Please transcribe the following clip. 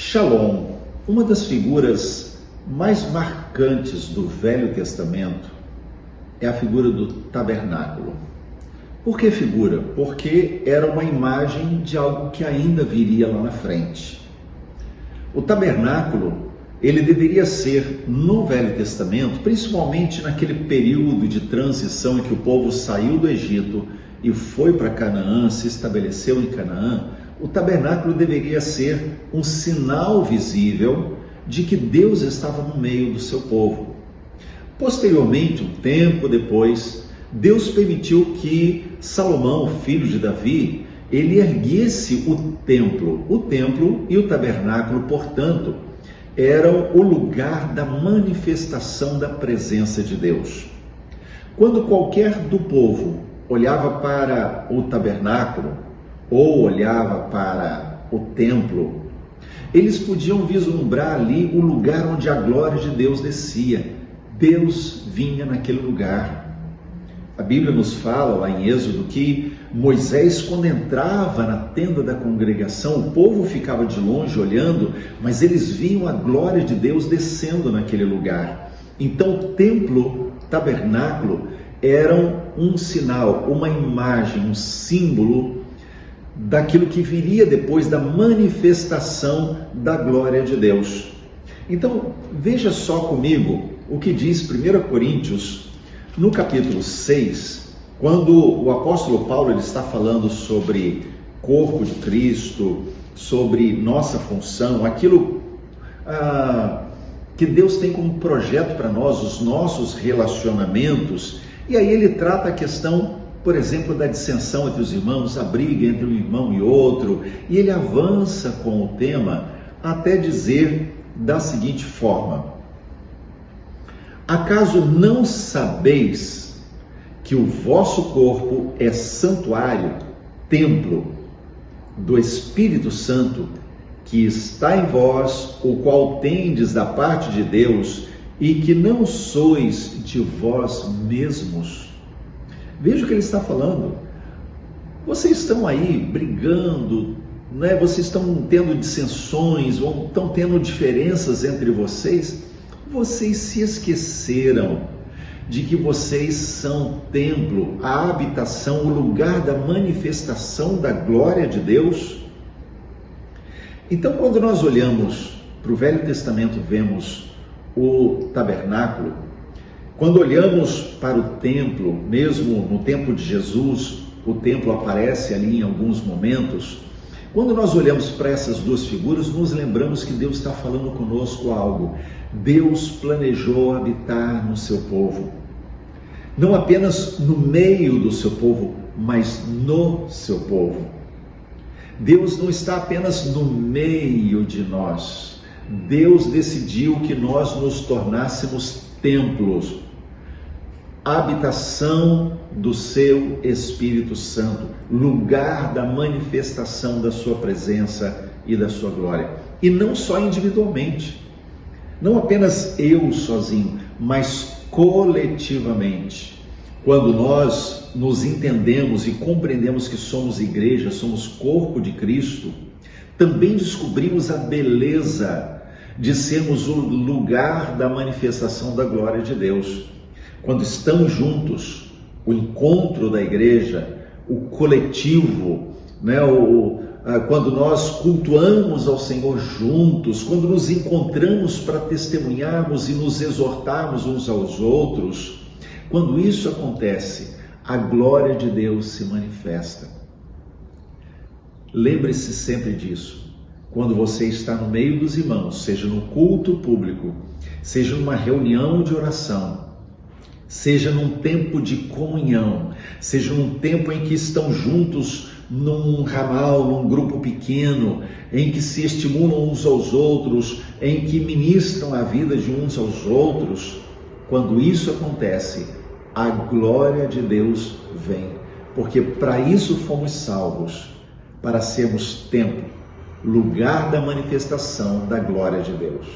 Shalom, uma das figuras mais marcantes do Velho Testamento é a figura do tabernáculo. Por que figura? Porque era uma imagem de algo que ainda viria lá na frente. O tabernáculo, ele deveria ser, no Velho Testamento, principalmente naquele período de transição em que o povo saiu do Egito e foi para Canaã, se estabeleceu em Canaã, o tabernáculo deveria ser um sinal visível de que Deus estava no meio do seu povo. Posteriormente, um tempo depois, Deus permitiu que Salomão, filho de Davi, ele erguesse o templo. O templo e o tabernáculo, portanto, eram o lugar da manifestação da presença de Deus. Quando qualquer do povo olhava para o tabernáculo ou olhava para o templo, eles podiam vislumbrar ali o lugar onde a glória de Deus descia. Deus vinha naquele lugar. A Bíblia nos fala lá em Êxodo que Moisés, quando entrava na tenda da congregação, o povo ficava de longe olhando, mas eles viam a glória de Deus descendo naquele lugar. Então o templo, tabernáculo, eram um sinal, uma imagem, um símbolo daquilo que viria depois da manifestação da glória de Deus. Então, veja só comigo o que diz 1 Coríntios, no capítulo 6, quando o apóstolo Paulo ele está falando sobre corpo de Cristo, sobre nossa função, aquilo que Deus tem como projeto para nós, os nossos relacionamentos, e aí ele trata a questão, por exemplo, da dissensão entre os irmãos, a briga entre um irmão e outro, e ele avança com o tema até dizer da seguinte forma: acaso não sabeis que o vosso corpo é santuário, templo do Espírito Santo, que está em vós, o qual tendes da parte de Deus, e que não sois de vós mesmos? Veja o que ele está falando. Vocês estão aí brigando, né? Vocês estão tendo dissensões, ou estão tendo diferenças entre vocês. Vocês se esqueceram de que vocês são templo, a habitação, o lugar da manifestação da glória de Deus? Então, quando nós olhamos para o Velho Testamento, vemos o tabernáculo. Quando olhamos para o templo, mesmo no tempo de Jesus, o templo aparece ali em alguns momentos. Quando nós olhamos para essas duas figuras, nos lembramos que Deus está falando conosco algo. Deus planejou habitar no seu povo. Não apenas no meio do seu povo, mas no seu povo. Deus não está apenas no meio de nós. Deus decidiu que nós nos tornássemos templos, habitação do seu Espírito Santo, lugar da manifestação da sua presença e da sua glória. E não só individualmente, não apenas eu sozinho, mas coletivamente. Quando nós nos entendemos e compreendemos que somos igreja, somos corpo de Cristo, também descobrimos a beleza de sermos o lugar da manifestação da glória de Deus. Quando estamos juntos, o encontro da igreja, o coletivo, né? Quando nós cultuamos ao Senhor juntos, quando nos encontramos para testemunharmos e nos exortarmos uns aos outros, quando isso acontece, a glória de Deus se manifesta. Lembre-se sempre disso. Quando você está no meio dos irmãos, seja no culto público, seja numa reunião de oração, seja num tempo de comunhão, seja num tempo em que estão juntos num ramal, num grupo pequeno, em que se estimulam uns aos outros, em que ministram a vida de uns aos outros, quando isso acontece, a glória de Deus vem, porque para isso fomos salvos, para sermos templo, lugar da manifestação da glória de Deus.